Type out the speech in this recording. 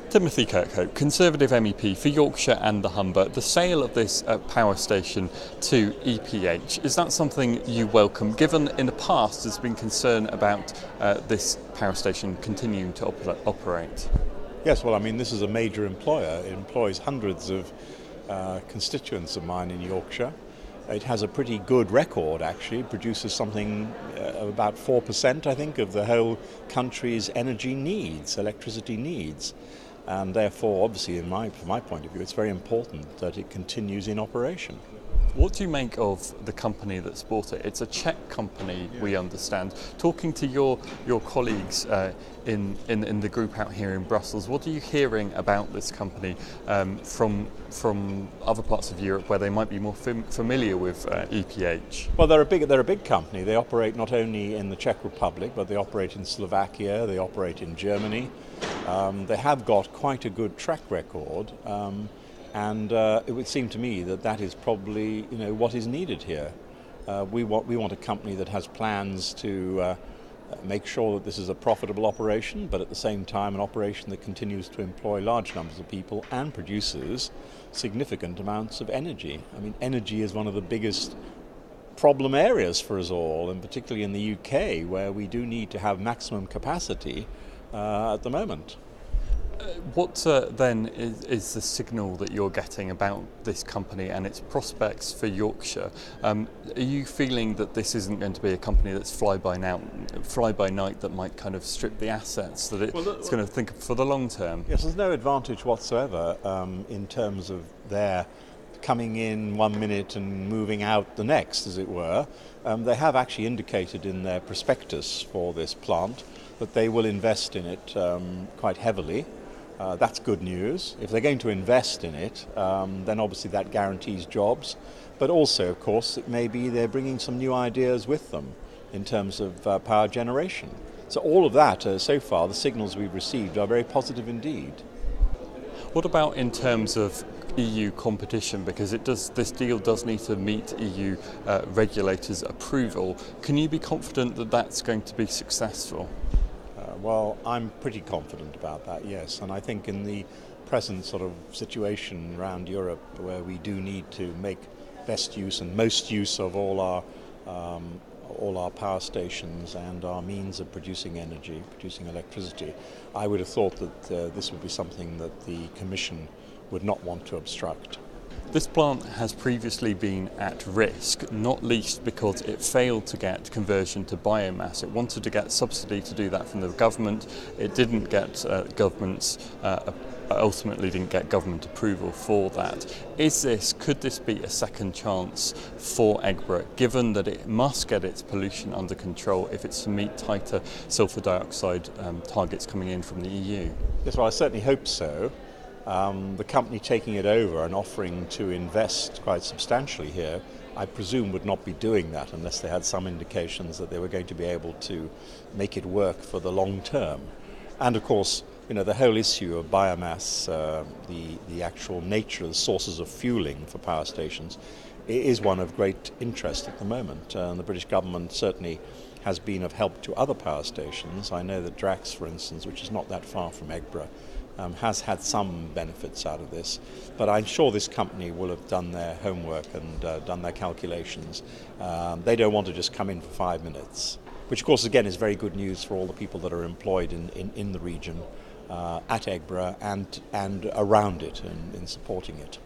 Timothy Kirkhope, Conservative MEP for Yorkshire and the Humber. The sale of this power station to EPH, is that something you welcome, given in the past there's been concern about this power station continuing to operate? Yes, well, I mean, this is a major employer. It employs hundreds of constituents of mine in Yorkshire. It has a pretty good record, actually. It produces something about 4%, I think, of the whole country's energy needs, electricity needs. And therefore, obviously, from my point of view, it's very important that it continues in operation. What do you make of the company that's bought it? It's a Czech company, we understand. Talking to your colleagues in the group out here in Brussels, what are you hearing about this company from other parts of Europe where they might be more familiar with EPH? Well, they're a big company. They operate not only in the Czech Republic, but they operate in Slovakia, they operate in Germany. They have got quite a good track record. And it would seem to me that is probably what is needed here. We want a company that has plans to make sure that this is a profitable operation, but at the same time an operation that continues to employ large numbers of people and produces significant amounts of energy. I mean, energy is one of the biggest problem areas for us all, and particularly in the UK, where we do need to have maximum capacity at the moment. What then is the signal that you're getting about this company and its prospects for Yorkshire? Are you feeling that this isn't going to be a company that's fly by night that might kind of strip the assets, that it's going to think for the long term? Yes, there's no advantage whatsoever in terms of their coming in 1 minute and moving out the next, as it were. They have actually indicated in their prospectus for this plant that they will invest in it quite heavily. That's good news. If they're going to invest in it, then obviously that guarantees jobs. But also, of course, it may be they're bringing some new ideas with them in terms of power generation. So all of that, so far, the signals we've received are very positive indeed. What about in terms of EU competition? Because this deal does need to meet EU regulators' approval. Can you be confident that that's going to be successful? Well, I'm pretty confident about that, yes. And I think in the present sort of situation around Europe, where we do need to make best use and most use of all our power stations and our means of producing energy, producing electricity, I would have thought that this would be something that the Commission would not want to obstruct. This plant has previously been at risk, not least because it failed to get conversion to biomass. It wanted to get subsidy to do that from the government. It didn't get ultimately didn't get government approval for that. Could this be a second chance for Eggborough, given that it must get its pollution under control if it's to meet tighter sulphur dioxide targets coming in from the EU? Yes, well, I certainly hope so. The company taking it over and offering to invest quite substantially here, I presume would not be doing that unless they had some indications that they were going to be able to make it work for the long term. And of course, the whole issue of biomass, the actual nature of the sources of fueling for power stations, is one of great interest at the moment. And the British government certainly has been of help to other power stations. I know that Drax, for instance, which is not that far from Eggborough, has had some benefits out of this, but I'm sure this company will have done their homework and done their calculations. They don't want to just come in for 5 minutes, which of course again is very good news for all the people that are employed in the region at Eggborough and around it in supporting it.